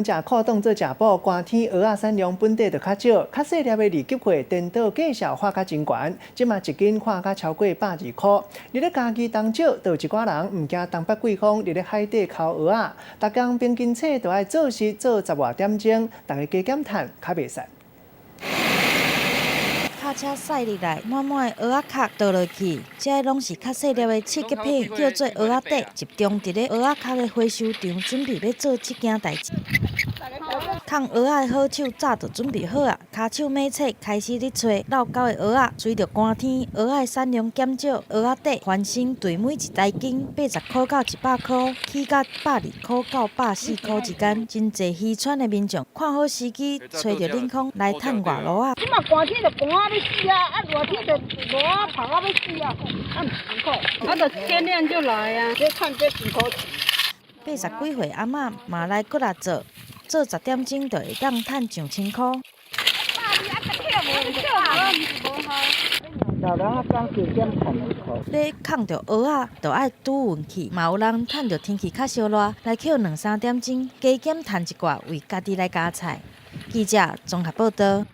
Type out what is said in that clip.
食靠冻做食补，寒天蚵仔产量本地就较少，较细粒的二级货颠倒价销花较真悬，即嘛一斤看较超过120块。你咧家己当少，就有一寡人唔惊东北季风，你咧海底烤蚵仔，逐工平均册都要做事做10外点钟，大家加减趁较袂使。卡车驶入来，满满的蚵仔壳倒落去，这拢是较细粒的刺激品，叫做蚵仔底，集中伫咧蚵仔壳的回收场，准备要做这件代志。烫蚵仔的好手早就准备好啊，骹手马册开始咧找老高的蚵仔。随着寒天，蚵仔的产量减少，蚵仔底翻新对每一台斤80块到100块，起价120块到140块之间。真侪渔船的民众看好时机，找着领空来趁外路啊。即嘛寒天就寒啊要死啊，热天就热啊晒啊要死啊，很辛苦。就天亮就来啊，这看这辛苦钱。 80几岁阿嬷嘛来过来做10点钟就会当趁上1000块。老人啊，讲9点趁2块。咧扛着蚵仔，就爱拄运气，嘛有人趁着天气较烧热，来捡2、3点钟，加减趁一寡，为家己来加菜。记者综合报道。